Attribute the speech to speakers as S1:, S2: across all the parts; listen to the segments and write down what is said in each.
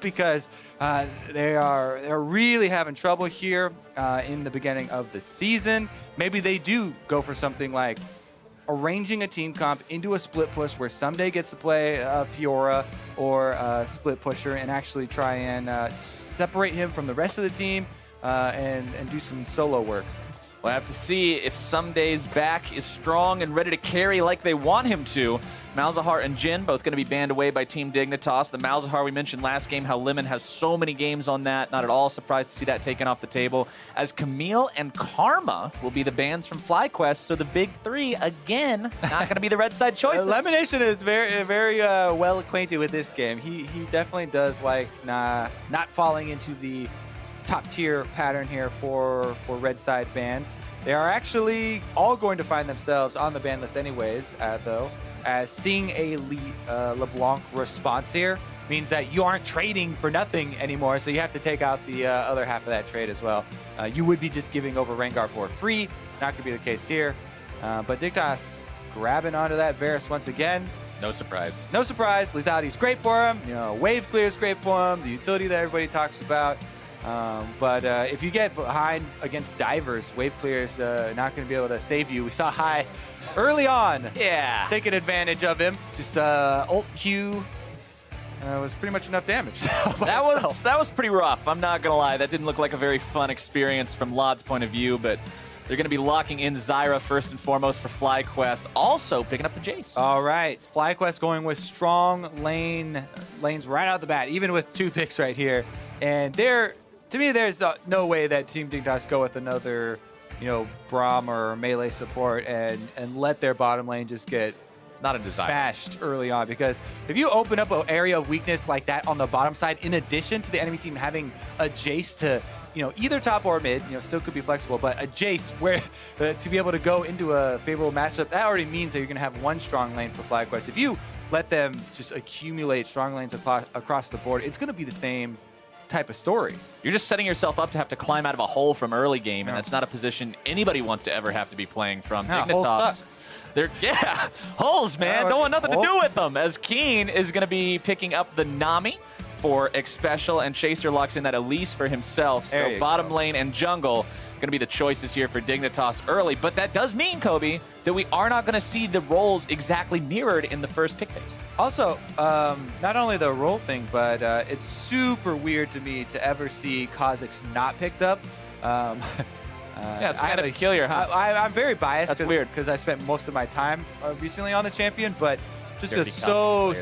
S1: because they're really having trouble here in the beginning of the season. Maybe they do go for something like arranging a team comp into a split push where someday gets to play Fiora or split pusher and actually try and separate him from the rest of the team and do some solo work.
S2: We'll have to see if Someday's back is strong and ready to carry like they want him to. Malzahar and Jin both going to be banned away by Team Dignitas. The Malzahar we mentioned last game, how Lemon has so many games on that. Not at all surprised to see that taken off the table. As Camille and Karma will be the bans from FlyQuest, so the big three, again, not going to be the red side choices.
S1: Lemonation is very well acquainted with this game. He definitely does like not falling into the top tier pattern here for red side bans. They are actually all going to find themselves on the ban list anyways, though, as seeing a LeBlanc response here means that you aren't trading for nothing anymore, so you have to take out the other half of that trade as well. You would be just giving over Rengar for free. Not going to be the case here. But Dignitas grabbing onto that Varus once again.
S2: No surprise.
S1: No surprise. Lethality's great for him. You know, wave clear's great for him. The utility that everybody talks about. But if you get behind against divers, wave clear is not going to be able to save you. We saw High early on, taking advantage of him. Just ult Q was pretty much enough damage.
S2: that was pretty rough. I'm not gonna lie. That didn't look like a very fun experience from Lod's point of view, but they're going to be locking in Zyra first and foremost for FlyQuest. Also picking up the Jace.
S1: All right, FlyQuest going with strong lanes right out the bat, even with 2 picks right here. And to me, there's no way that Team Dignitas go with another, Braum or melee support and let their bottom lane just get smashed early on. Because if you open up an area of weakness like that on the bottom side, in addition to the enemy team having a Jace to, either top or mid, still could be flexible, but a Jace where to be able to go into a favorable matchup, that already means that you're going to have one strong lane for FlyQuest. If you let them just accumulate strong lanes across the board, it's going to be the same type of story.
S2: You're just setting yourself up to have to climb out of a hole from early game, and that's not a position anybody wants to ever have to be playing from. Dignitas, holes, man. Don't want nothing to do with them. As Keen is going to be picking up the Nami for Xpecial, and Chaser locks in that Elise for himself. So bottom lane and jungle going to be the choices here for Dignitas early. But that does mean, Kobe, that we are not going to see the roles exactly mirrored in the first pick phase.
S1: Also, not only the role thing, but it's super weird to me to ever see Kha'Zix not picked up.
S2: Yeah, it's kind of peculiar, huh?
S1: I'm very biased.
S2: That's weird.
S1: Because I spent most of my time recently on the champion, but just feels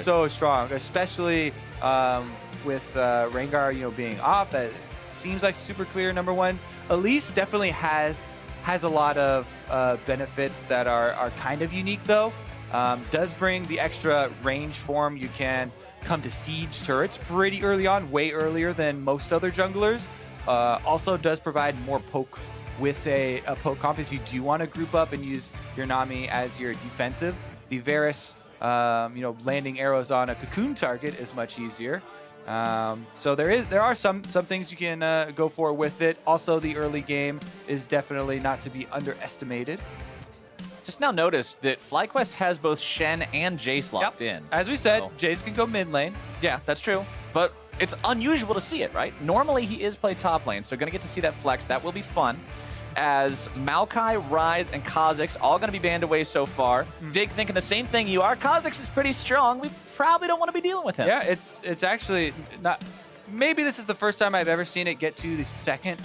S1: so strong, especially with Rengar, being off. That seems like super clear #1. Elise definitely has a lot of benefits that are kind of unique, though. Does bring the extra range form. You can come to siege turrets pretty early on, way earlier than most other junglers. Also does provide more poke with a poke comp if you do want to group up and use your Nami as your defensive. The Varus, landing arrows on a cocoon target is much easier. So there are some things you can go for with it. Also, the early game is definitely not to be underestimated.
S2: Just now noticed that FlyQuest has both Shen and Jace locked in.
S1: As we said, Jace can go mid lane.
S2: Yeah, that's true. But it's unusual to see it, right? Normally he is played top lane, so going to get to see that flex. That will be fun. As Maokai, Ryze, and Kha'Zix all going to be banned away so far. Dig thinking the same thing you are. Kha'Zix is pretty strong. We probably don't want to be dealing with him.
S1: Yeah, it's actually not... Maybe this is the first time I've ever seen it get to the second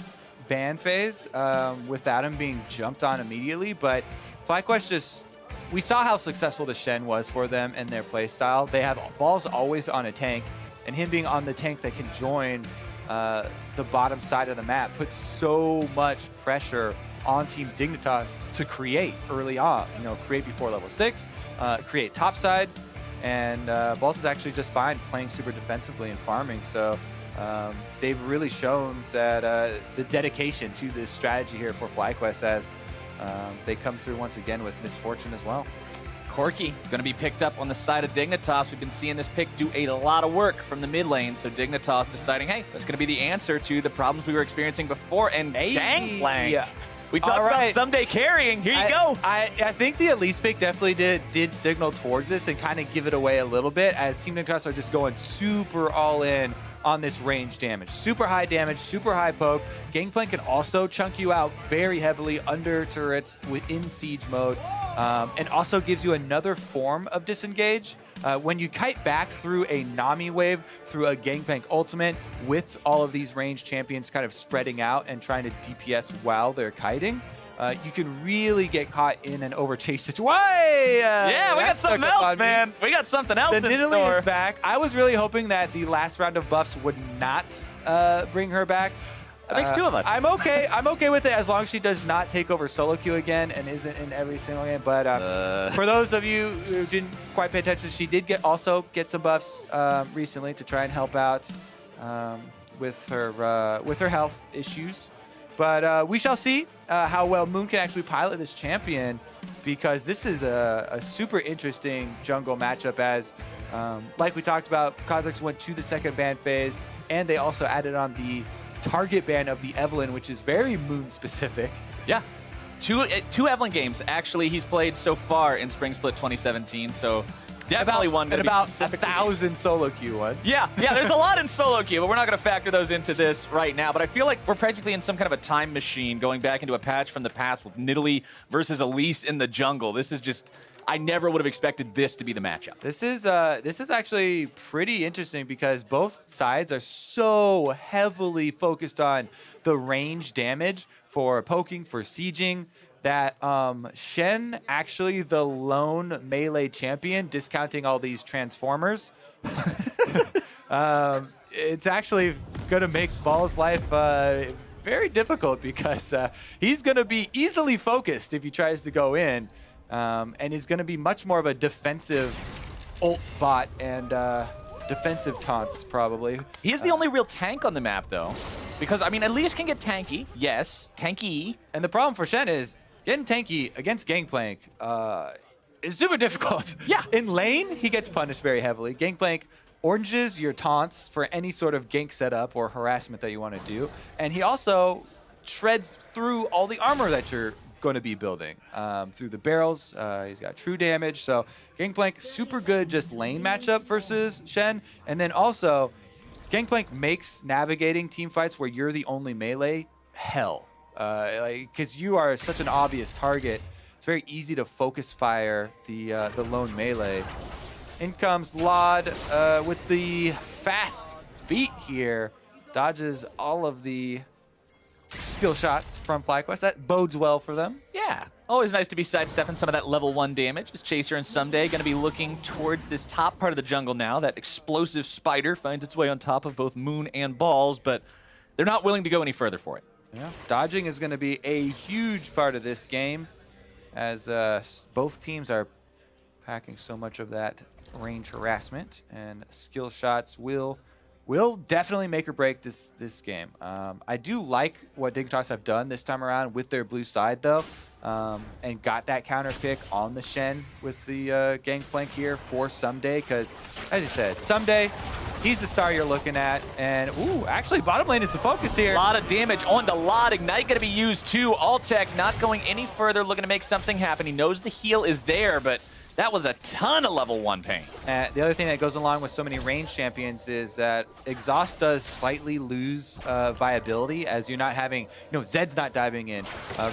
S1: ban phase without him being jumped on immediately, but FlyQuest just... We saw how successful the Shen was for them and their playstyle. They have balls always on a tank, and him being on the tank that can join the bottom side of the map puts so much pressure on Team Dignitas to create early on. Create before level 6, create top side, and Balls is actually just fine playing super defensively and farming. So they've really shown that the dedication to this strategy here for FlyQuest as they come through once again with misfortune as well.
S2: Corki going to be picked up on the side of Dignitas. We've been seeing this pick do a lot of work from the mid lane, so Dignitas deciding, hey, that's going to be the answer to the problems we were experiencing before, and Gangplank. Yeah. We talked about someday carrying. Here you go.
S1: I think the Elise pick definitely did signal towards this and kind of give it away a little bit, as Team Dignitas are just going super all in on this range damage. Super high damage, super high poke. Gangplank can also chunk you out very heavily under turrets within siege mode, and also gives you another form of disengage. When you kite back through a Nami wave, through a Gangplank ultimate, with all of these ranged champions kind of spreading out and trying to DPS while they're kiting, you can really get caught in an overchase situation.
S2: Yeah, we got something else, man. We got something else in store.
S1: Is back. I was really hoping that the last round of buffs would not bring her back.
S2: That makes two of us.
S1: I'm okay. I'm okay with it as long as she does not take over solo queue again and isn't in every single game. But for those of you who didn't quite pay attention, she did also get some buffs recently to try and help out with her health issues. But we shall see how well Moon can actually pilot this champion, because this is a super interesting jungle matchup as, like we talked about, Kha'Zix went to the second ban phase, and they also added on the target ban of the Evelynn, which is very Moon specific.
S2: Yeah. Two Evelynn games, actually, he's played so far in Spring Split 2017, so definitely one.
S1: And about 1,000 solo queue ones.
S2: Yeah, there's a lot in solo queue, but we're not going to factor those into this right now. But I feel like we're practically in some kind of a time machine going back into a patch from the past with Nidalee versus Elise in the jungle. This is just, I never would have expected this to be the matchup.
S1: This is actually pretty interesting because both sides are so heavily focused on the range damage for poking, for sieging, that Shen, actually the lone melee champion, discounting all these transformers, it's actually going to make Ball's life very difficult, because he's going to be easily focused if he tries to go in, and is going to be much more of a defensive ult bot and defensive taunts, probably.
S2: He's the only real tank on the map, though, because, I mean, Elise can get tanky. Yes, tanky.
S1: And the problem for Shen is getting tanky against Gangplank is super difficult.
S2: Yeah.
S1: In lane, he gets punished very heavily. Gangplank oranges your taunts for any sort of gank setup or harassment that you want to do. And he also shreds through all the armor that you're going to be building through the barrels. He's got true damage. So Gangplank, super good just lane matchup versus Shen. And then also, Gangplank makes navigating team fights where you're the only melee hell. Because you are such an obvious target, it's very easy to focus fire the lone melee. In comes Lod with the fast feet here, dodges all of the skill shots from FlyQuest. That bodes well for them.
S2: Yeah, always nice to be sidestepping some of that level 1 damage. As Chaser and Someday going to be looking towards this top part of the jungle now. That explosive spider finds its way on top of both Moon and Balls, but they're not willing to go any further for it.
S1: Yeah, dodging is going to be a huge part of this game, as both teams are packing so much of that range harassment, and skill shots will definitely make or break this game. I do like what Dignitas have done this time around with their blue side, though, and got that counter pick on the Shen with the Gangplank here for Someday, because, as I said, Someday, he's the star you're looking at. And, ooh, actually, bottom lane is the focus here.
S2: A lot of damage on the Lot. Ignite going to be used, too. Altec not going any further, looking to make something happen. He knows the heal is there, but that was a ton of level 1 pain.
S1: The other thing that goes along with so many range champions is that Exhaust does slightly lose viability, as you're not having, Zed's not diving in,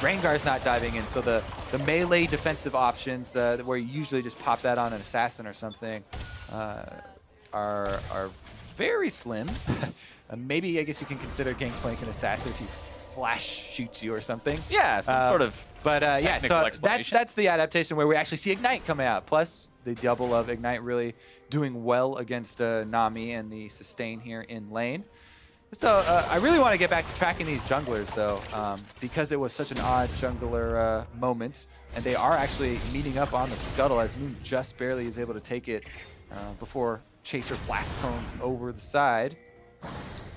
S1: Rengar's not diving in, so the melee defensive options where you usually just pop that on an assassin or something are very slim. Maybe, I guess you can consider Gangplank an assassin if he flash shoots you or something.
S2: Yeah, some sort of
S1: yeah, so that's the adaptation where we actually see Ignite coming out. Plus, the double of Ignite really doing well against Nami and the sustain here in lane. So I really want to get back to tracking these junglers, though, because it was such an odd jungler moment. And they are actually meeting up on the scuttle, as Moon just barely is able to take it before Chaser blast cones over the side.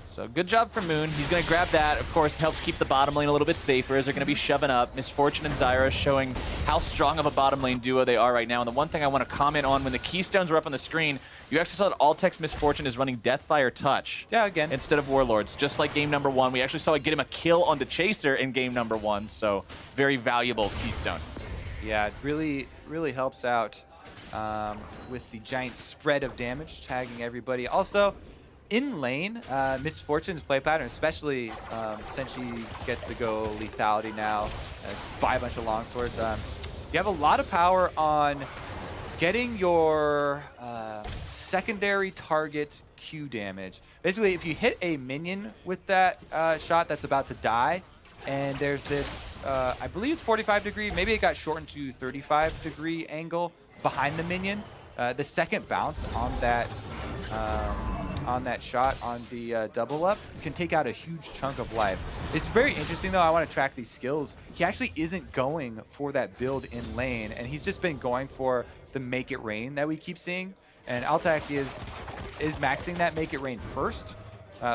S2: So good job for Moon. He's going to grab that. Of course, helps keep the bottom lane a little bit safer as they're going to be shoving up. Misfortune and Zyra showing how strong of a bottom lane duo they are right now. And the one thing I want to comment on, when the keystones were up on the screen, you actually saw that Altec's Misfortune is running Deathfire Touch.
S1: Yeah, again.
S2: Instead of Warlords, just like game number 1. We actually saw it get him a kill on the Chaser in game number 1. So very valuable keystone.
S1: Yeah, it really helps out with the giant spread of damage, tagging everybody. Also, in lane, Misfortune's play pattern, especially since she gets to go lethality now, just buy a bunch of longswords. You have a lot of power on getting your secondary target Q damage. Basically, if you hit a minion with that shot that's about to die, and there's this, I believe it's 45 degree, maybe it got shortened to 35 degree angle behind the minion, the second bounce on that shot on the double up can take out a huge chunk of life. It's very interesting though. I want to track these skills. He actually isn't going for that build in lane, and he's just been going for the make it rain that we keep seeing. And Altac is maxing that make it rain first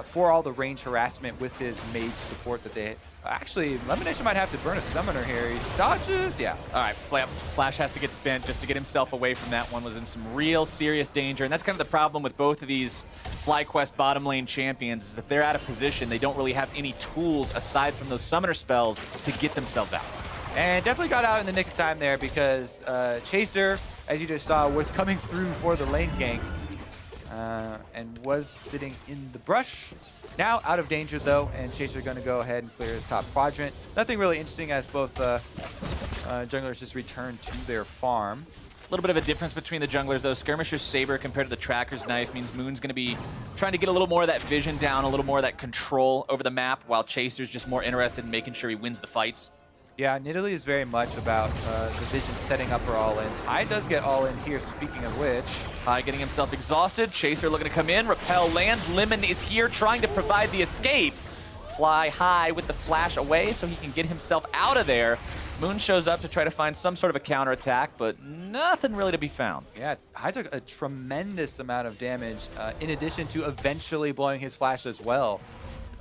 S1: for all the range harassment with his mage support that they. Actually, Lemonation might have to burn a summoner here. He dodges, yeah.
S2: All right, Flash has to get spent just to get himself away from that one. Was in some real serious danger, and that's kind of the problem with both of these FlyQuest bottom lane champions, is that they're out of position. They don't really have any tools aside from those summoner spells to get themselves out.
S1: And definitely got out in the nick of time there because Chaser, as you just saw, was coming through for the lane gank and was sitting in the brush. Now out of danger though, and Chaser going to go ahead and clear his top quadrant. Nothing really interesting as both junglers just return to their farm.
S2: A little bit of a difference between the junglers though. Skirmisher's Saber compared to the Tracker's Knife means Moon's going to be trying to get a little more of that vision down, a little more of that control over the map, while Chaser's just more interested in making sure he wins the fights.
S1: Yeah, Nidalee is very much about the vision setting up for all-ins. High does get all-ins here, speaking of which.
S2: High getting himself exhausted. Chaser looking to come in. Repel lands. Lemon is here trying to provide the escape. Fly High with the flash away so he can get himself out of there. Moon shows up to try to find some sort of a counterattack, but nothing really to be found.
S1: Yeah, High took a tremendous amount of damage in addition to eventually blowing his flash as well.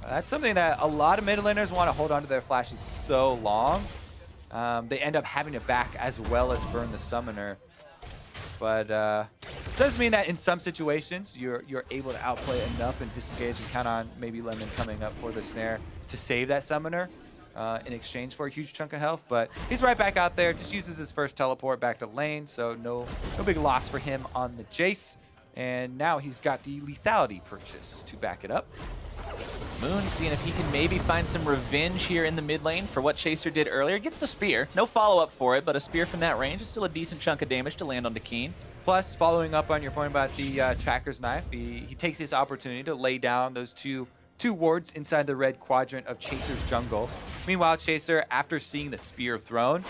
S1: That's something that a lot of mid laners want to hold on to their flashes so long. They end up having to back as well as burn the summoner. But it does mean that in some situations, you're able to outplay enough and disengage and count on maybe Lemon coming up for the snare to save that summoner in exchange for a huge chunk of health. But he's right back out there, just uses his first teleport back to lane, so no big loss for him on the Jace. And now he's got the lethality purchase to back it up.
S2: Moon seeing if he can maybe find some revenge here in the mid lane for what Chaser did earlier. Gets the spear. No follow-up for it, but a spear from that range is still a decent chunk of damage to land onto Keen.
S1: Plus, following up on your point about the Tracker's Knife, he takes this opportunity to lay down those two wards inside the red quadrant of Chaser's jungle. Meanwhile, Chaser, after seeing the spear thrown,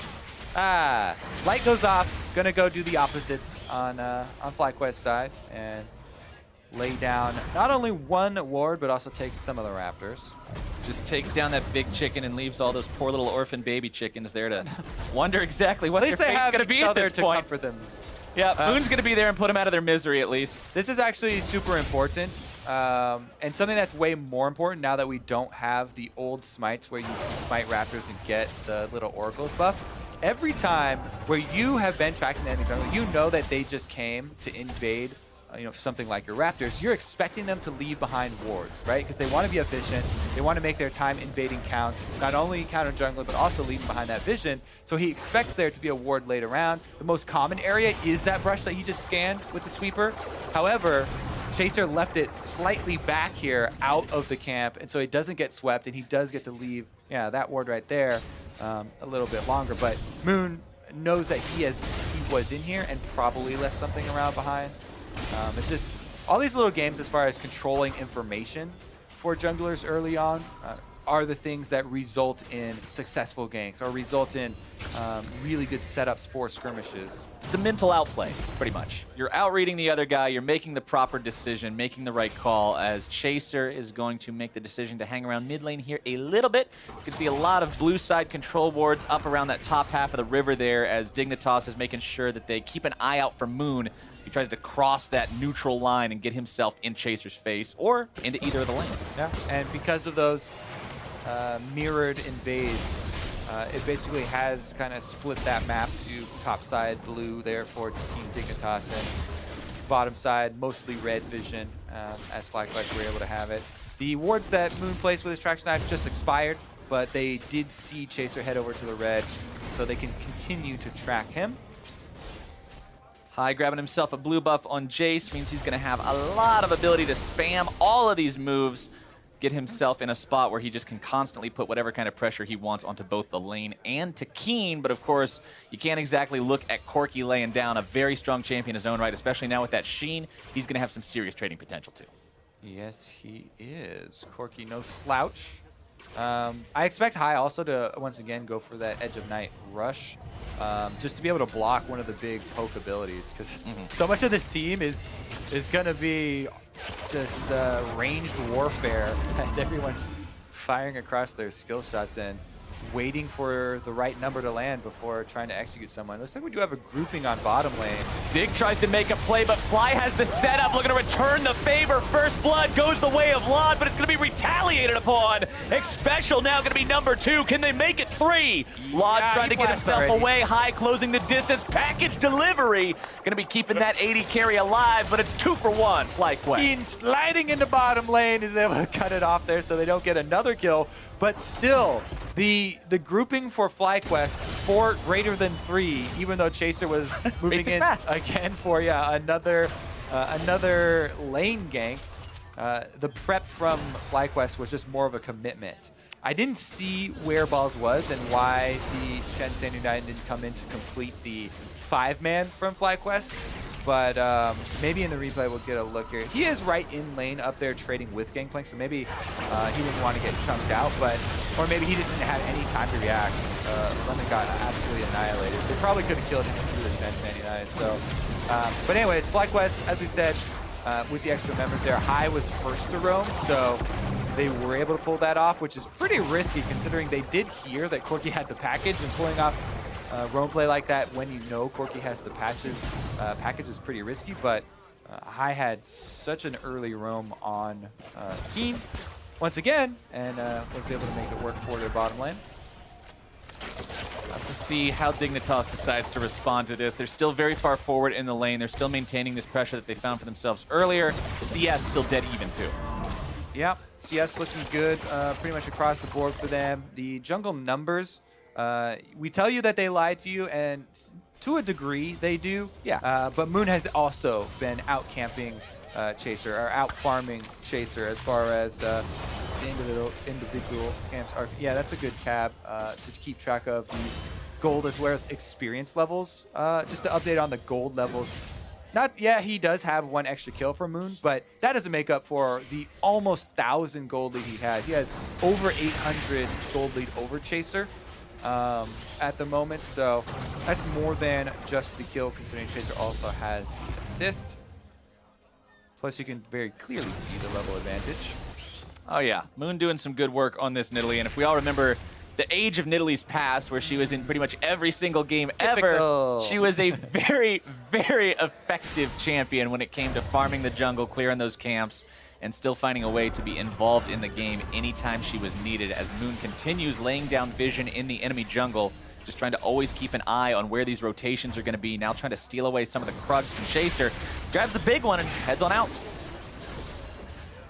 S1: light goes off. Gonna go do the opposites on FlyQuest side and lay down not only one ward, but also takes some of the raptors.
S2: Just takes down that big chicken and leaves all those poor little orphan baby chickens there to wonder exactly what their fate's going to be at this point.
S1: Comfort them.
S2: Yeah, Moon's going to be there and put them out of their misery at least.
S1: This is actually super important, and something that's way more important now that we don't have the old smites where you can smite raptors and get the little oracles buff. Every time where you have been tracking the enemy jungle, you know that they just came to invade something like your raptors. You're expecting them to leave behind wards, right? Because they want to be efficient. They want to make their time invading count, not only counter jungler, but also leaving behind that vision. So he expects there to be a ward laid around. The most common area is that brush that he just scanned with the sweeper. However, Chaser left it slightly back here out of the camp, and so he doesn't get swept, and he does get to leave, that ward right there a little bit longer. But Moon knows that he was in here and probably left something around behind. It's just all these little games as far as controlling information for junglers early on are the things that result in successful ganks or result in really good setups for skirmishes.
S2: It's a mental outplay, pretty much. You're outreading the other guy, you're making the proper decision, making the right call, as Chaser is going to make the decision to hang around mid lane here a little bit. You can see a lot of blue side control wards up around that top half of the river there, as Dignitas is making sure that they keep an eye out for Moon. He tries to cross that neutral line and get himself in Chaser's face or into either of the lanes.
S1: Yeah, and because of those mirrored invades, it basically has kind of split that map to top side blue there for Team Dignitas and bottom side mostly red vision as FlyQuest were able to have it. The wards that Moon placed with his Traction Knife just expired, but they did see Chaser head over to the red, so they can continue to track him.
S2: High grabbing himself a blue buff on Jace means he's going to have a lot of ability to spam all of these moves, get himself in a spot where he just can constantly put whatever kind of pressure he wants onto both the lane and to Keen. But of course, you can't exactly look at Corki laying down a very strong champion in his own right, especially now with that Sheen. He's going to have some serious trading potential too.
S1: Yes, he is. Corki, no slouch. I expect High also to, once again, go for that Edge of Night rush, just to be able to block one of the big poke abilities, because so much of this team is going to be just ranged warfare as everyone's firing across their skill shots and waiting for the right number to land before trying to execute someone. Looks like we do have a grouping on bottom lane.
S2: Dig tries to make a play, but Fly has the setup, looking to return the favor. First blood goes the way of Lod, but it's going to be retaliated upon. Xpecial now going to be number 2. Can they make it 3? Lod trying to get himself away. High closing the distance. Package delivery. Going to be keeping that 80 carry alive, but it's 2 for 1. FlyQuest.
S1: Keen sliding into bottom lane is able to cut it off there so they don't get another kill. But still, the grouping for FlyQuest, 4 greater than 3, even though Chaser was moving in again for another lane gank. The prep from FlyQuest was just more of a commitment. I didn't see where Balls was and why the Shen Standing Nine didn't come in to complete the 5-man from FlyQuest. But maybe in the replay we'll get a look here. He is right in lane up there trading with Gangplank, so maybe he didn't want to get chunked out, or maybe he just didn't have any time to react. Lemon got absolutely annihilated. They probably could have killed him through the 1099. So, but anyways, FlyQuest, as we said, with the extra members there, High was first to roam, so they were able to pull that off, which is pretty risky considering they did hear that Corki had the package, and pulling off roam play like that when you know Corki has the package is pretty risky, but High had such an early roam on Keen once again, and was able to make it work for their bottom lane.
S2: To see how Dignitas decides to respond to this. They're still very far forward in the lane. They're still maintaining this pressure that they found for themselves earlier. CS still dead even too.
S1: Yeah, CS looking good pretty much across the board for them. The jungle numbers, we tell you that they lie to you, and to a degree they do.
S2: Yeah.
S1: But Moon has also been out camping Chaser, or out farming Chaser as far as the individual camps are. Yeah, that's a good tab to keep track of the gold as well as experience levels. Just to update on the gold levels. He does have 1 extra kill for Moon, but that doesn't make up for the almost 1,000 gold lead he has. He has over 800 gold lead over Chaser at the moment, so that's more than just the kill, considering Chaser also has the assist. Plus, you can very clearly see the level advantage.
S2: Oh yeah, Moon doing some good work on this Nidalee, and if we all remember the age of Nidalee's past, where she was in pretty much every single game ever, she was a very, very effective champion when it came to farming the jungle, clearing those camps, and still finding a way to be involved in the game anytime she was needed, as Moon continues laying down vision in the enemy jungle, just trying to always keep an eye on where these rotations are going to be, now trying to steal away some of the Krugs from Chaser. Grabs a big one and heads on out.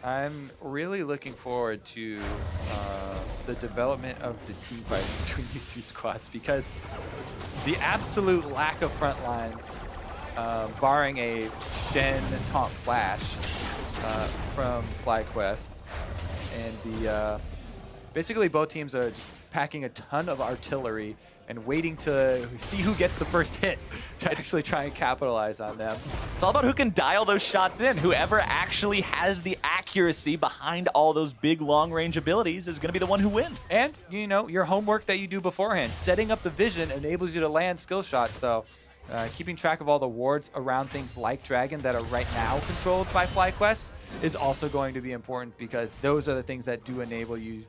S1: I'm really looking forward to the development of the team fight between these 2 squads, because the absolute lack of front lines, barring a Shen taunt flash from FlyQuest, and the basically both teams are just packing a ton of artillery and waiting to see who gets the first hit to actually try and capitalize on them.
S2: It's all about who can dial those shots in. Whoever actually has the accuracy behind all those big long-range abilities is going to be the one who wins.
S1: And, you know, your homework that you do beforehand, setting up the vision enables you to land skill shots. So keeping track of all the wards around things like Dragon that are right now controlled by FlyQuest is also going to be important, because those are the things that do enable you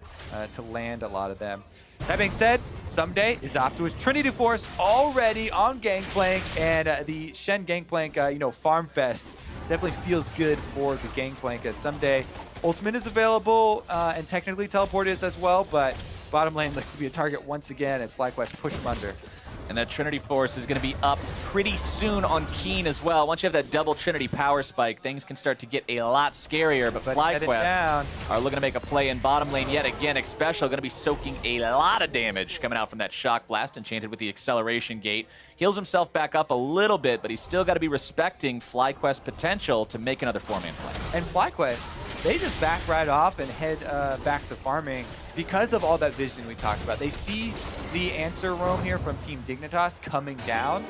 S1: to land a lot of them. That being said, Someday is off to his Trinity Force already on Gangplank, and the Shen Gangplank, Farm Fest definitely feels good for the Gangplank, as Someday Ultimate is available and technically Teleport is as well, but bottom lane looks to be a target once again as FlyQuest push him under.
S2: And that Trinity Force is going to be up pretty soon on Keen as well. Once you have that double Trinity power spike, things can start to get a lot scarier. But FlyQuest are looking to make a play in bottom lane yet again. Xpecial going to be soaking a lot of damage coming out from that Shock Blast, enchanted with the acceleration gate. Heals himself back up a little bit, but he's still got to be respecting FlyQuest's potential to make another 4-man play.
S1: And FlyQuest, they just back right off and head back to farming because of all that vision we talked about. They see the answer roam here from Team Dignitas coming down,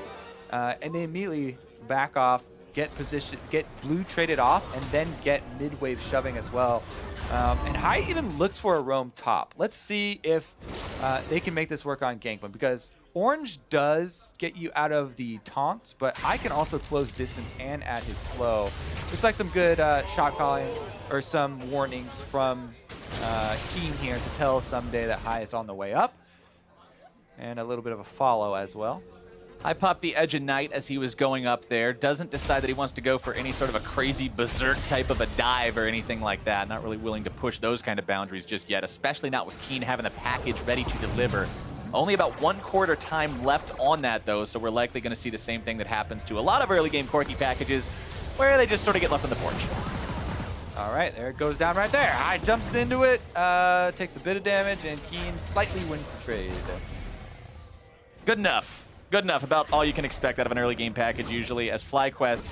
S1: and they immediately back off, get position, get blue traded off, and then get mid-wave shoving as well. And Hai even looks for a roam top. Let's see if they can make this work on Gangplank, because orange does get you out of the taunts, but Hai can also close distance and add his slow. Looks like some good shot calling or some warnings from Keen here to tell someday that Hai is on the way up. And a little bit of a follow as well.
S2: I popped the Edge of Night as he was going up there. Doesn't decide that he wants to go for any sort of a crazy berserk type of a dive or anything like that. Not really willing to push those kind of boundaries just yet, especially not with Keen having the package ready to deliver. Only about 1/4 time left on that, though, so we're likely going to see the same thing that happens to a lot of early game Corki packages, where they just sort of get left on the porch.
S1: All right, there it goes down right there. Hai jumps into it, takes a bit of damage, and Keen slightly wins the trade.
S2: Good enough. Good enough. About all you can expect out of an early game package usually, as FlyQuest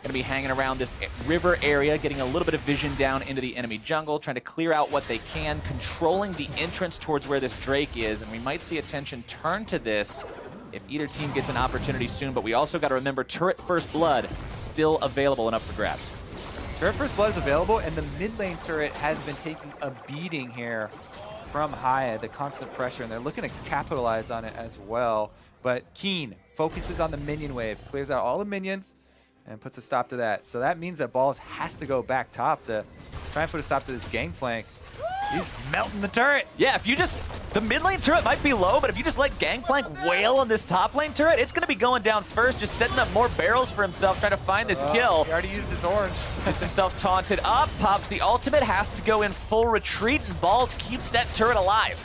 S2: going to be hanging around this river area, getting a little bit of vision down into the enemy jungle, trying to clear out what they can, controlling the entrance towards where this Drake is, and we might see attention turn to this if either team gets an opportunity soon, but we also got to remember Turret First Blood still available and up for grabs.
S1: Turret First Blood is available, and the mid lane turret has been taking a beating here from Hai, the constant pressure, and they're looking to capitalize on it as well. But Keen focuses on the minion wave, clears out all the minions, and puts a stop to that. So that means that Balls has to go back top to try and put a stop to this Gangplank. He's melting the turret.
S2: Yeah, if you just, the mid lane turret might be low, but if you just let Gangplank wail on this top lane turret, it's going to be going down first, just setting up more barrels for himself, trying to find this kill.
S1: He already used his orange.
S2: Gets himself taunted up, pops the ultimate, has to go in full retreat, and Balls keeps that turret alive.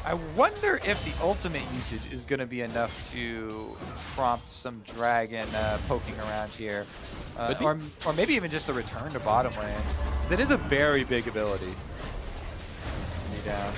S1: I wonder if the ultimate usage is going to be enough to prompt some dragon poking around here. Or maybe even just a return to bottom lane. Because it is a very big ability. Down.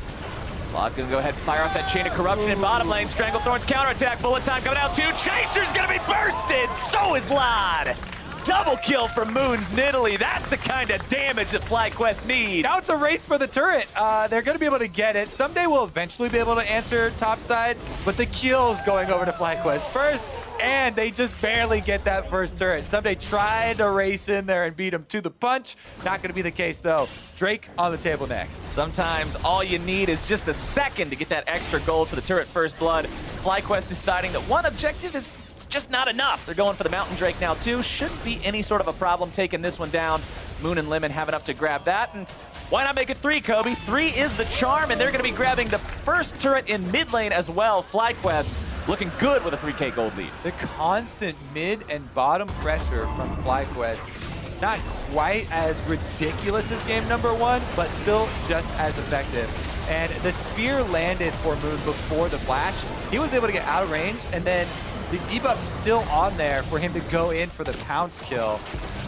S2: Block gonna go ahead and fire off that chain of corruption in bottom lane. Stranglethorn's counterattack, bullet time coming out too. Chaser's gonna be bursted, so is Lod. Double kill for Moons Nidalee. That's the kind of damage that FlyQuest need.
S1: Now it's a race for the turret. They're gonna be able to get it. Someday we'll eventually be able to answer topside, but the kill's going over to FlyQuest first, and they just barely get that first turret. Someday tried to race in there and beat him to the punch. Not gonna be the case though. Drake on the table next.
S2: Sometimes all you need is just a second to get that extra gold for the Turret First Blood. FlyQuest deciding that one objective is just not enough. They're going for the Mountain Drake now too. Shouldn't be any sort of a problem taking this one down. Moon and Lemon have enough to grab that, and why not make it 3, Kobe? 3 is the charm, and they're gonna be grabbing the first turret in mid lane as well. FlyQuest looking good with a 3K gold lead.
S1: The constant mid and bottom pressure from FlyQuest, not quite as ridiculous as game number 1, but still just as effective. And the spear landed for Moon before the flash. He was able to get out of range, and then the debuff's still on there for him to go in for the pounce kill.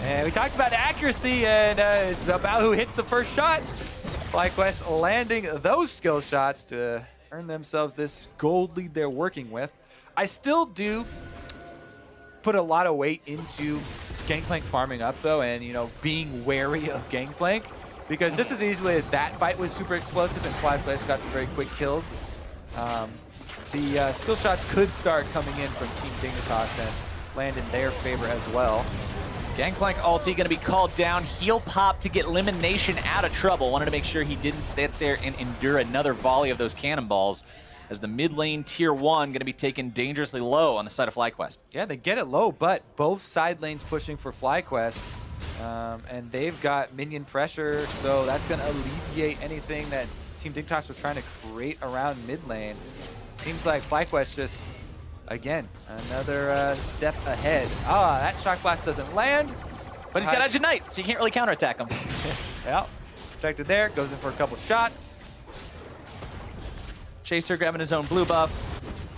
S1: And we talked about accuracy, and it's about who hits the first shot. FlyQuest landing those skill shots to earn themselves this gold lead they're working with. I still do put a lot of weight into Gangplank farming up though, and being wary of Gangplank, because just as easily as that fight was super explosive and FlyQuest got some very quick kills, the skill shots could start coming in from Team Dignitas and land in their favor as well.
S2: Gangplank ulti going to be called down. Heal pop to get Elimination out of trouble. Wanted to make sure he didn't sit there and endure another volley of those cannonballs, as the mid lane tier 1 going to be taken dangerously low on the side of FlyQuest.
S1: Yeah, they get it low, but both side lanes pushing for FlyQuest, and they've got minion pressure, so that's going to alleviate anything that Team Dignitas were trying to create around mid lane. Seems like FlyQuest just, again, another step ahead. That Shock Blast doesn't land.
S2: But he's got Edge of Night, so you can't really counterattack him.
S1: Yeah, protected there, goes in for a couple shots.
S2: Chaser grabbing his own blue buff.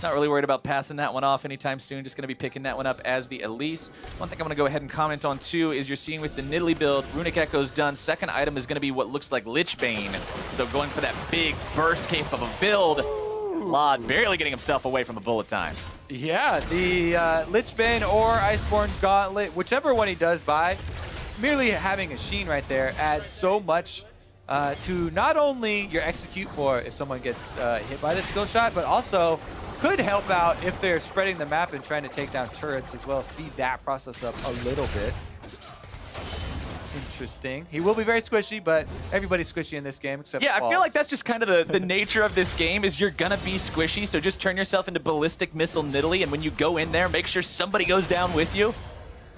S2: Not really worried about passing that one off anytime soon. Just going to be picking that one up as the Elise. One thing I'm going to go ahead and comment on too is you're seeing with the Nidalee build, Runic Echo's done. Second item is going to be what looks like Lichbane. So going for that big burst cape of a build. Lod barely getting himself away from the bullet time.
S1: Yeah, the Lichbane or Iceborne Gauntlet, whichever one he does buy, merely having a Sheen right there adds so much to not only your execute for if someone gets hit by the skill shot, but also could help out if they're spreading the map and trying to take down turrets as well. Speed that process up a little bit. Interesting. He will be very squishy, but everybody's squishy in this game except
S2: I
S1: Falls.
S2: feel like that's just kind of the nature of this game is you're going to be squishy, so just turn yourself into Ballistic Missile Nidalee, and when you go in there, make sure somebody goes down with you.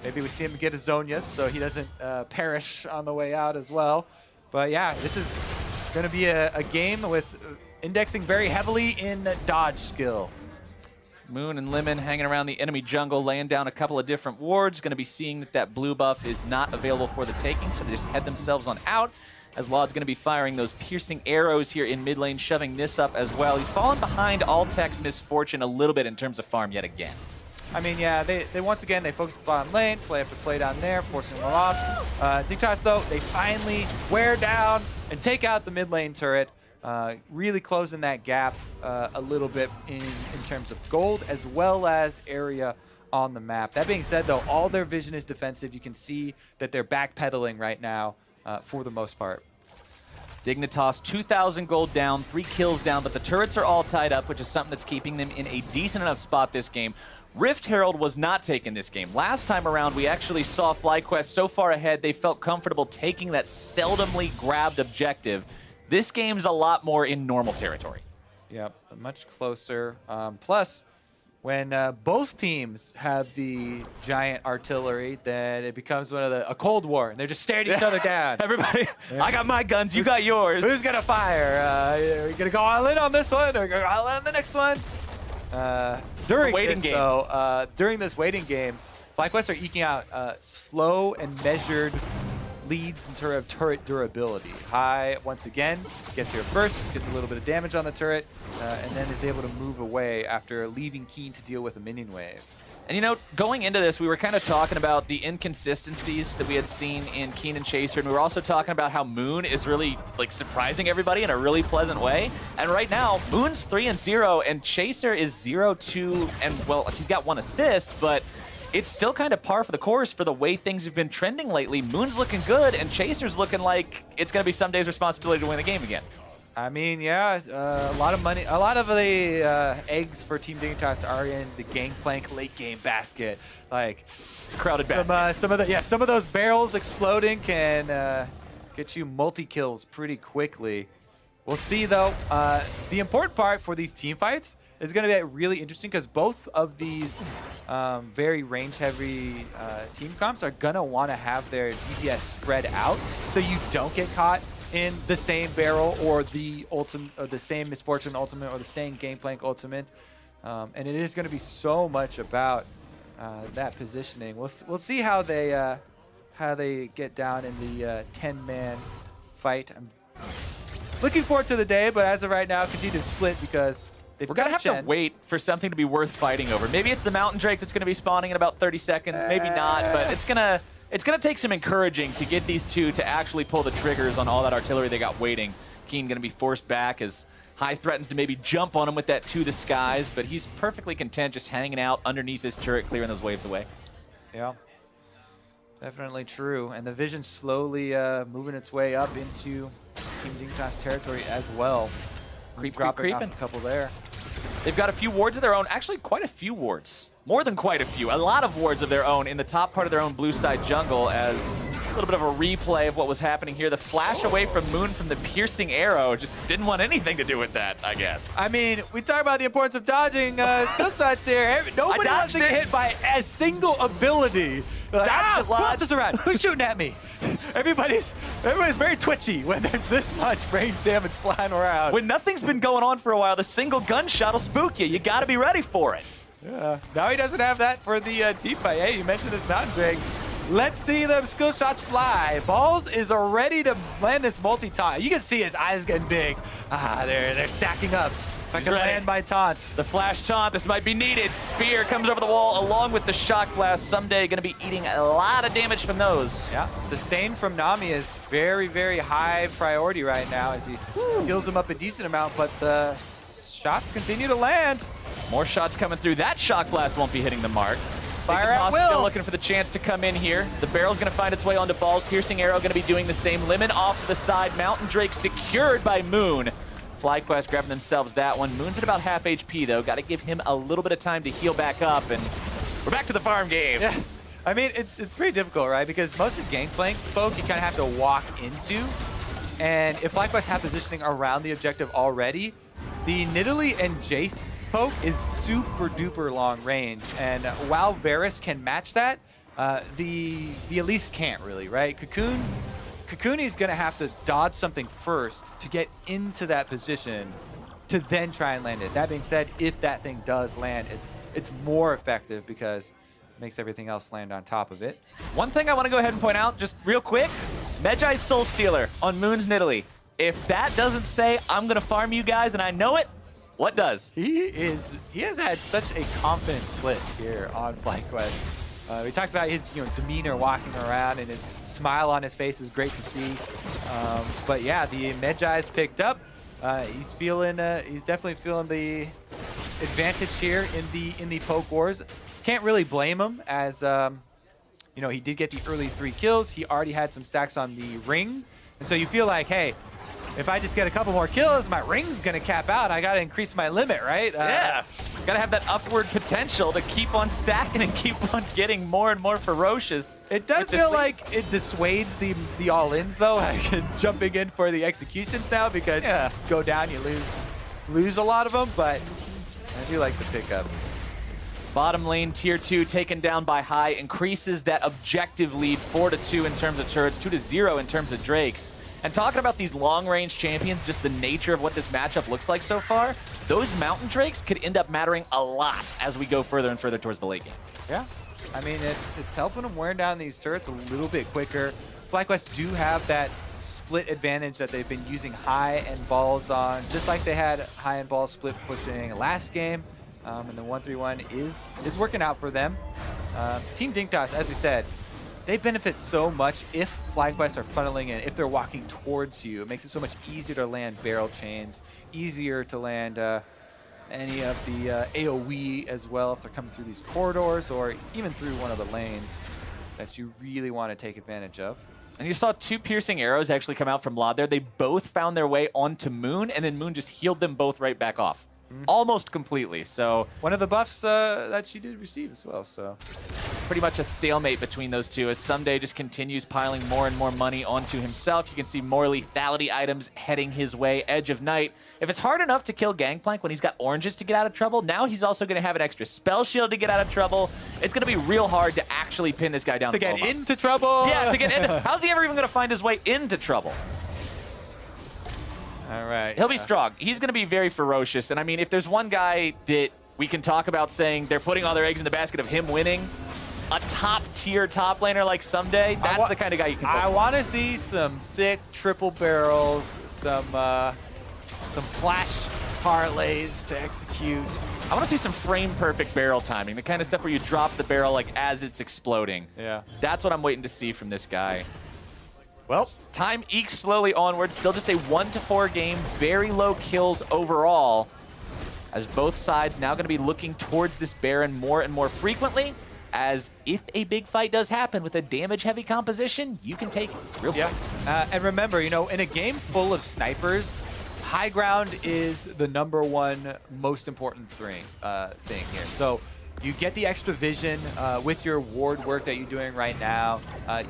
S1: Maybe we see him get a Zonius so he doesn't perish on the way out as well. But yeah, this is going to be a game with indexing very heavily in dodge skill.
S2: Moon and Lemon hanging around the enemy jungle, laying down a couple of different wards. Going to be seeing that blue buff is not available for the taking, so they just head themselves on out. As Laud's going to be firing those piercing arrows here in mid lane, shoving this up as well. He's fallen behind Altec's Misfortune a little bit in terms of farm yet again.
S1: I mean, yeah, they once again, they focus the bottom lane, play after play down there, forcing them off. Dignitas, though, they finally wear down and take out the mid lane turret, really closing that gap a little bit in terms of gold as well as area on the map. That being said, though, all their vision is defensive. You can see that they're backpedaling right now for the most part.
S2: Dignitas, 2,000 gold down, 3 kills down, but the turrets are all tied up, which is something that's keeping them in a decent enough spot this game. Rift Herald was not taken this game. Last time around, we actually saw FlyQuest so far ahead, they felt comfortable taking that seldomly grabbed objective. This game's a lot more in normal territory.
S1: Yep, much closer. Plus, when both teams have the giant artillery, then it becomes a Cold War, and they're just staring each other down.
S2: Everybody, yeah. I got my guns, you got yours.
S1: Who's gonna fire? Are we gonna go all in on this one, or go all in on the next one? During this waiting game, FlyQuest are eking out slow and measured leads in terms of turret durability. High, once again, gets here first, gets a little bit of damage on the turret, and then is able to move away after leaving Keen to deal with a minion wave.
S2: And you know, going into this, we were kind of talking about the inconsistencies that we had seen in Keen and Chaser, and we were also talking about how Moon is really like surprising everybody in a really pleasant way. And right now, Moon's 3-0, and Chaser is 0-2, and well, he's got 1 assist, but it's still kind of par for the course for the way things have been trending lately. Moon's looking good, and Chaser's looking like it's going to be some day's responsibility to win the game again.
S1: I mean, yeah, a lot of money. A lot of the eggs for Team Dignitas are in the Gangplank late game basket. Like,
S2: it's a crowded basket.
S1: Some of those barrels exploding can get you multi-kills pretty quickly. We'll see, though. The important part for these team fights is going to be really interesting because both of these very range-heavy team comps are going to want to have their DPS spread out so you don't get caught in the same barrel or the ultimate, or the same Misfortune ultimate or the same Gangplank ultimate, and it is going to be so much about that positioning. We'll see how they get down in the 10-man fight. I'm looking forward to the day, but as of right now, continue to split because we're
S2: going to have to wait for something to be worth fighting over. Maybe it's the Mountain Drake that's going to be spawning in about 30 seconds. Maybe not, but it's going to take some encouraging to get these two to actually pull the triggers on all that artillery they got waiting. Keen going to be forced back as High threatens to maybe jump on him with that to the skies, but he's perfectly content just hanging out underneath this turret, clearing those waves away.
S1: Yeah, definitely true. And the vision slowly moving its way up into Team Dignitas territory as well.
S2: Creeping.
S1: A couple there.
S2: They've got a few wards of their own. Actually, quite a few wards. More than quite a few. A lot of wards of their own in the top part of their own blue side jungle, as a little bit of a replay of what was happening here. The flash away from Moon from the piercing arrow just didn't want anything to do with that, I guess.
S1: I mean, we talk about the importance of dodging skill shots here. Nobody wants to get hit by a single ability. Who else is around? Who's shooting at me? Everybody's very twitchy when there's this much range damage flying around.
S2: When nothing's been going on for a while, the single gunshot will spook you. You got to be ready for it.
S1: Yeah. Now he doesn't have that for the team fight. Hey, you mentioned this Mountain Drake. Let's see them skill shots fly. Balls is ready to land this multi-tie. You can see his eyes getting big. They're stacking up. If I can land my taunt.
S2: The flash taunt, this might be needed. Spear comes over the wall along with the shock blast. Someday going to be eating a lot of damage from those.
S1: Yeah, sustain from Nami is very, very high priority right now as he heals him up a decent amount, but the shots continue to land.
S2: More shots coming through. That shock blast won't be hitting the mark.
S1: Fire at will.
S2: Still looking for the chance to come in here. The barrel's going to find its way onto balls. Piercing arrow going to be doing the same. Lemon off to the side. Mountain Drake secured by Moon. FlyQuest grabbing themselves that one. Moon's at about half HP, though. Got to give him a little bit of time to heal back up, and we're back to the farm game.
S1: Yeah, I mean, it's pretty difficult, right? Because most of Gangplank spoke you kind of have to walk into, and if FlyQuest have positioning around the objective already, the Nidalee and Jace poke is super duper long range, and while Varus can match that, the Elise can't really, right? Kakuni's gonna have to dodge something first to get into that position to then try and land it. That being said, if that thing does land, it's more effective because it makes everything else land on top of it.
S2: One thing I want to go ahead and point out, just real quick, Medjai's Soul Stealer on Moon's Nidalee. If that doesn't say, I'm gonna farm you guys and I know it, what does?
S1: He has had such a confident split here on FlyQuest. We talked about his demeanor walking around, and his smile on his face is great to see. But yeah, the Medjai's picked up. He's definitely feeling the advantage here in the poke wars. Can't really blame him, as he did get the early 3 kills. He already had some stacks on the ring, and so you feel like, hey, if I just get a couple more kills, my ring's gonna cap out. I gotta increase my limit, right?
S2: Yeah, gotta have that upward potential to keep on stacking and keep on getting more and more ferocious.
S1: It does feel like it dissuades the all-ins, though, like jumping in for the executions now, because go down, you lose a lot of them, but I do like the pickup.
S2: Bottom lane, tier 2, taken down by High, increases that objective lead 4-2 in terms of turrets, 2-0 in terms of Drakes. And talking about these long-range champions, just the nature of what this matchup looks like so far, those Mountain Drakes could end up mattering a lot as we go further and further towards the late game.
S1: Yeah, I mean, it's helping them wear down these turrets a little bit quicker. FlyQuest do have that split advantage that they've been using High and Balls on, just like they had High and Balls split pushing last game. And the 1-3-1 is working out for them. Team Dignitas, as we said, they benefit so much if FlyQuest are funneling in, if they're walking towards you. It makes it so much easier to land barrel chains, easier to land any of the AoE as well if they're coming through these corridors or even through one of the lanes that you really want to take advantage of.
S2: And you saw 2 piercing arrows actually come out from Lod there. They both found their way onto Moon, and then Moon just healed them both right back off. Almost completely, so...
S1: One of the buffs that she did receive as well, so...
S2: Pretty much a stalemate between those two as Someday just continues piling more and more money onto himself. You can see more lethality items heading his way. Edge of Night. If it's hard enough to kill Gangplank when he's got oranges to get out of trouble, now he's also going to have an extra spell shield to get out of trouble. It's going to be real hard to actually pin this guy down.
S1: To get into trouble?
S2: Yeah, to get into... How's he ever even going to find his way into trouble?
S1: All right.
S2: He'll be strong. He's going to be very ferocious. And I mean, if there's one guy that we can talk about saying they're putting all their eggs in the basket of him winning, a top-tier top laner like Someday, that's the kind of guy you can
S1: I want to see some sick triple barrels, some flash parlays to execute.
S2: I want to see some frame-perfect barrel timing, the kind of stuff where you drop the barrel like as it's exploding.
S1: Yeah.
S2: That's what I'm waiting to see from this guy.
S1: Well,
S2: time ekes slowly onward. Still just a 1-4 game. Very low kills overall. As both sides now going to be looking towards this Baron more and more frequently. As if a big fight does happen with a damage-heavy composition, you can take it real quick.
S1: And remember, in a game full of snipers, high ground is the #1 most important thing here. So you get the extra vision with your ward work that you're doing right now.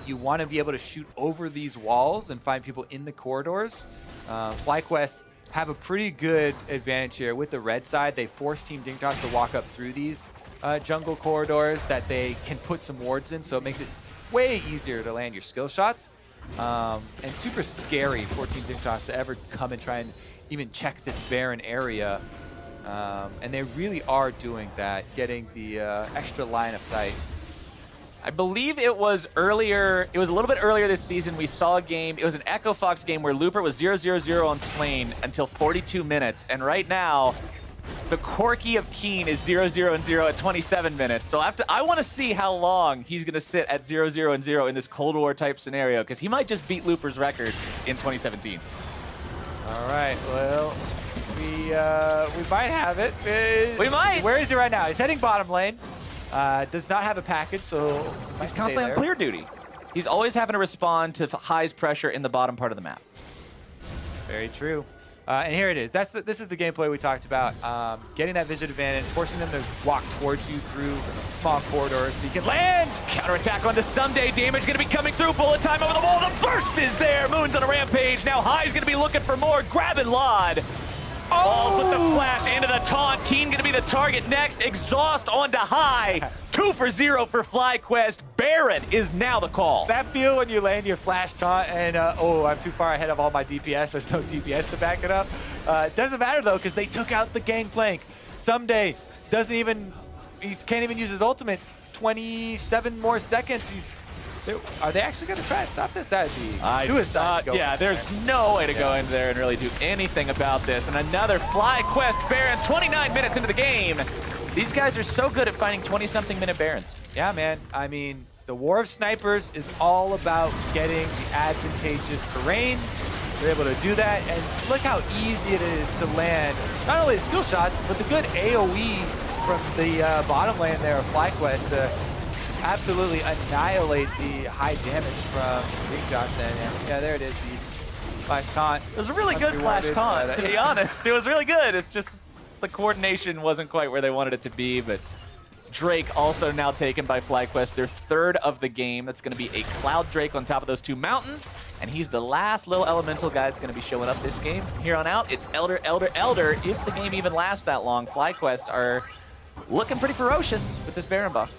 S1: You want to be able to shoot over these walls and find people in the corridors. FlyQuest have a pretty good advantage here with the red side. They force Team Dignitas to walk up through these jungle corridors that they can put some wards in, so it makes it way easier to land your skill shots. And super scary for Team Dignitas to ever come and try and even check this Baron area. And they really are doing that, getting the extra line of sight.
S2: I believe it was earlier. It was a little bit earlier this season. We saw a game. It was an Echo Fox game where Looper was 0-0-0 on Swain until 42 minutes. And right now, the Corky of Keen is 0-0-0 at 27 minutes. So I want to see how long he's going to sit at 0-0-0 in this Cold War type scenario, because he might just beat Looper's record in 2017.
S1: All right, well, we might have it.
S2: We might.
S1: Where is he right now? He's heading bottom lane. Does not have a package, so
S2: he's constantly on clear duty. He's always having to respond to High's pressure in the bottom part of the map.
S1: Very true. And here it is. This is the gameplay we talked about. Getting that vision advantage, forcing them to walk towards you through small corridors so you can land.
S2: Counterattack onto Someday. Damage going to be coming through. Bullet time over the wall. The burst is there. Moon's on a rampage. Now High's going to be looking for more. Grabbing Lod. Falls with the flash into the taunt. Keen going to be the target next. Exhaust onto High. 2 for 0 for FlyQuest. Baron is now the call.
S1: That feel when you land your flash taunt and, oh, I'm too far ahead of all my DPS. There's no DPS to back it up. It doesn't matter, though, because they took out the gangplank. Someday doesn't even, he can't even use his ultimate. 27 more seconds. Are they actually going to try and stop this? That would be suicide.
S2: Yeah, there's no way to go in there and really do anything about this. And another FlyQuest Baron, 29 minutes into the game. These guys are so good at finding 20-something minute Barons.
S1: Yeah, man. I mean, the War of Snipers is all about getting the advantageous terrain. They're able to do that, and look how easy it is to land not only the skill shots, but the good AoE from the bottom lane there of FlyQuest to absolutely annihilate the high damage from Dignitas. And yeah, there it is, the flash taunt.
S2: It was a really good flash taunt, to be honest. It was really good. It's just the coordination wasn't quite where they wanted it to be, but Drake also now taken by FlyQuest, their third of the game. That's going to be a Cloud Drake on top of those 2 mountains, and he's the last little elemental guy that's going to be showing up this game. From here on out, it's Elder, Elder, Elder. If the game even lasts that long, FlyQuest are looking pretty ferocious with this Baron buff.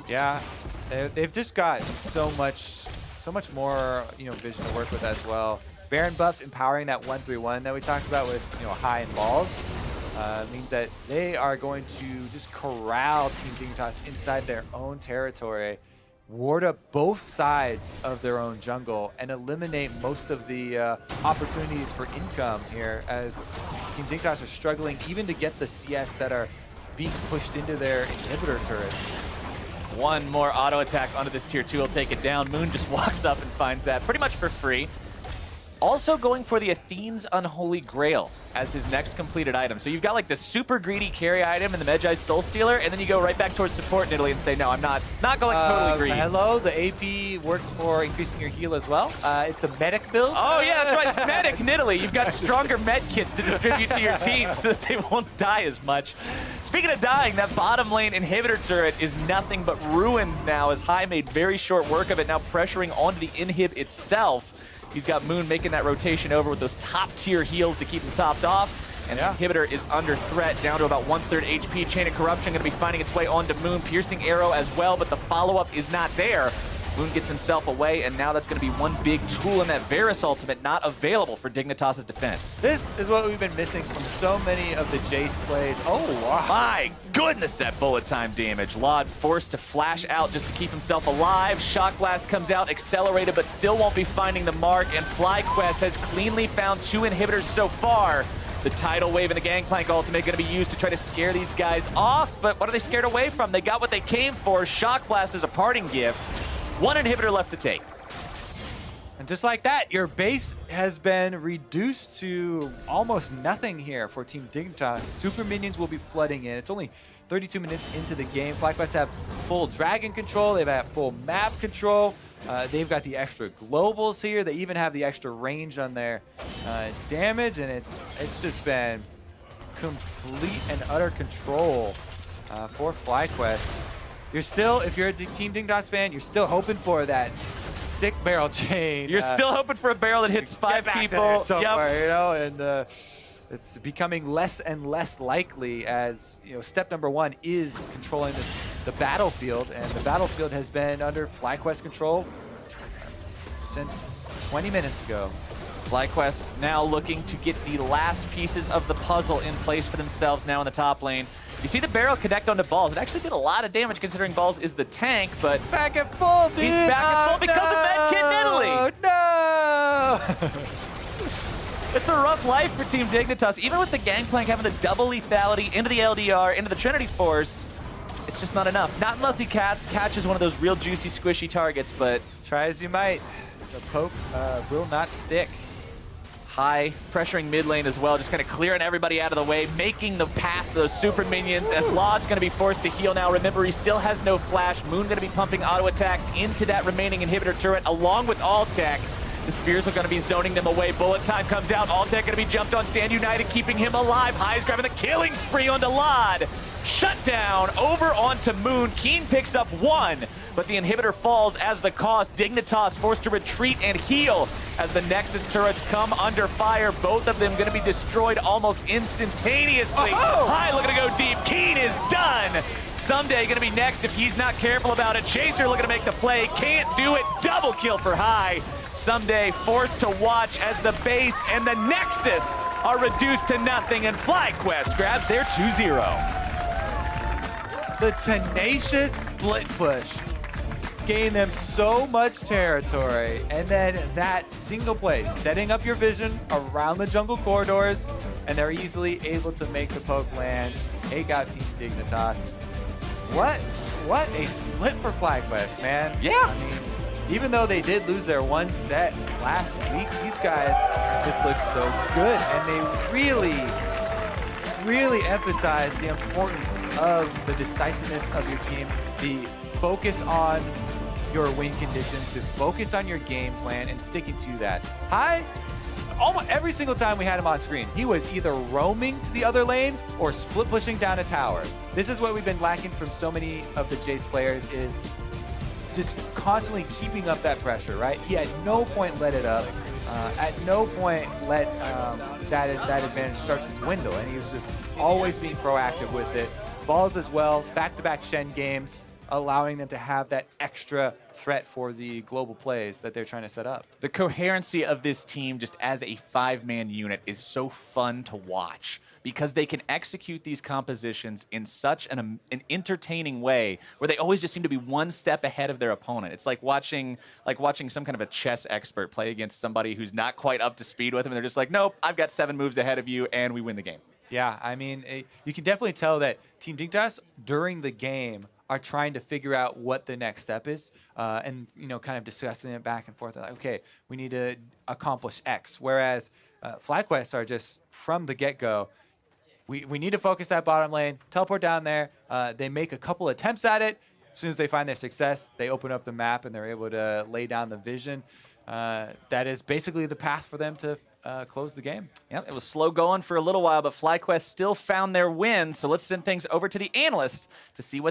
S1: Yeah, they've just got so much more, vision to work with as well. Baron buff empowering that 1-3-1 that we talked about with, High and balls means that they are going to just corral Team Dignitas inside their own territory, ward up both sides of their own jungle, and eliminate most of the opportunities for income here, as Team Dignitas are struggling even to get the CS that are being pushed into their inhibitor turrets.
S2: One more auto attack onto this tier 2 will take it down. Moon just walks up and finds that pretty much for free. Also going for the Athene's Unholy Grail as his next completed item. So you've got like the super greedy carry item and the Medjai's Soul Stealer, and then you go right back towards support in Italy and say, no, I'm not going totally greedy.
S1: Hello, the AP works for increasing your heal as well. It's a medic build.
S2: Oh yeah, that's right, it's medic in Italy. You've got stronger med kits to distribute to your team so that they won't die as much. Speaking of dying, that bottom lane inhibitor turret is nothing but ruins now, as High made very short work of it, now pressuring onto the inhib itself. He's got Moon making that rotation over with those top-tier heals to keep him topped off. And the inhibitor is under threat, down to about 1/3 HP. Chain of Corruption going to be finding its way onto Moon. Piercing Arrow as well, but the follow-up is not there. Moon gets himself away, and now that's going to be one big tool in that Varus ultimate not available for Dignitas' defense.
S1: This is what we've been missing from so many of the Jace plays. Oh, wow.
S2: My goodness, that bullet time damage. Lod forced to flash out just to keep himself alive. Shock Blast comes out, accelerated, but still won't be finding the mark, and FlyQuest has cleanly found 2 inhibitors so far. The Tidal Wave and the Gangplank ultimate going to be used to try to scare these guys off, but what are they scared away from? They got what they came for. Shock Blast is a parting gift. 1 inhibitor left to take.
S1: And just like that, your base has been reduced to almost nothing here for Team Dignitas. Super minions will be flooding in. It's only 32 minutes into the game. FlyQuest have full dragon control. They've got full map control. They've got the extra globals here. They even have the extra range on their damage, and it's just been complete and utter control for FlyQuest. You're still, if you're a Team Dignitas fan, you're still hoping for that sick barrel chain.
S2: You're still hoping for a barrel that hits 5 people.
S1: Somewhere, and it's becoming less and less likely as, step number 1 is controlling the battlefield, and the battlefield has been under FlyQuest control since 20 minutes ago.
S2: FlyQuest now looking to get the last pieces of the puzzle in place for themselves now in the top lane. You see the barrel connect onto Balls. It actually did a lot of damage considering Balls is the tank, but
S1: back at full, dude.
S2: He's back at full because of Medkit Nidalee.
S1: No!
S2: It's a rough life for Team Dignitas. Even with the Gangplank having the double lethality into the LDR, into the Trinity Force, it's just not enough. Not unless he catches one of those real juicy, squishy targets, but
S1: try as you might, the poke will not stick.
S2: High, pressuring mid lane as well, just kind of clearing everybody out of the way, making the path to those super minions, as Laud's going to be forced to heal now. Remember, he still has no flash. Moon going to be pumping auto attacks into that remaining inhibitor turret, along with Alltech. The spears are going to be zoning them away. Bullet time comes out. Alltech going to be jumped on. Stand United, keeping him alive. High's grabbing the killing spree onto Laud. Shut down over onto Moon. Keen picks up one, but the inhibitor falls as the cost. Dignitas forced to retreat and heal as the Nexus turrets come under fire. Both of them going to be destroyed almost instantaneously. High looking to go deep. Keen is done. Someday going to be next if he's not careful about it. Chaser looking to make the play. Can't do it. Double kill for High. Someday forced to watch as the base and the Nexus are reduced to nothing, and FlyQuest grabs their 2-0.
S1: The tenacious split push gained them so much territory, and then that single play, setting up your vision around the jungle corridors, and they're easily able to make the poke land, take out Team Dignitas. What a split for FlyQuest, man.
S2: Yeah.
S1: I mean, even though they did lose their one set last week, these guys just look so good, and they really emphasize the importance of the decisiveness of your team, the focus on your win conditions, the focus on your game plan, and sticking to that. Almost every single time we had him on screen, he was either roaming to the other lane or split pushing down a tower. This is what we've been lacking from so many of the Jace players, is just constantly keeping up that pressure, right? He at no point let it up. At no point let that advantage start to dwindle, and he was just always being proactive with it. Balls as well, back-to-back Shen games, allowing them to have that extra threat for the global plays that they're trying to set up.
S2: The coherency of this team just as a 5-man unit is so fun to watch because they can execute these compositions in such an entertaining way where they always just seem to be one step ahead of their opponent. It's like watching some kind of a chess expert play against somebody who's not quite up to speed with them, and they're just like, nope, I've got 7 moves ahead of you, and we win the game.
S1: Yeah, I mean, you can definitely tell that Team Dignitas during the game are trying to figure out what the next step is, and kind of discussing it back and forth. Like, okay, we need to accomplish X. Whereas FlyQuest are just from the get-go, we need to focus that bottom lane, teleport down there. They make a couple attempts at it. As soon as they find their success, they open up the map and they're able to lay down the vision. That is basically the path for them to close the game.
S2: Yep, it was slow going for a little while, but FlyQuest still found their win. So let's send things over to the analysts to see what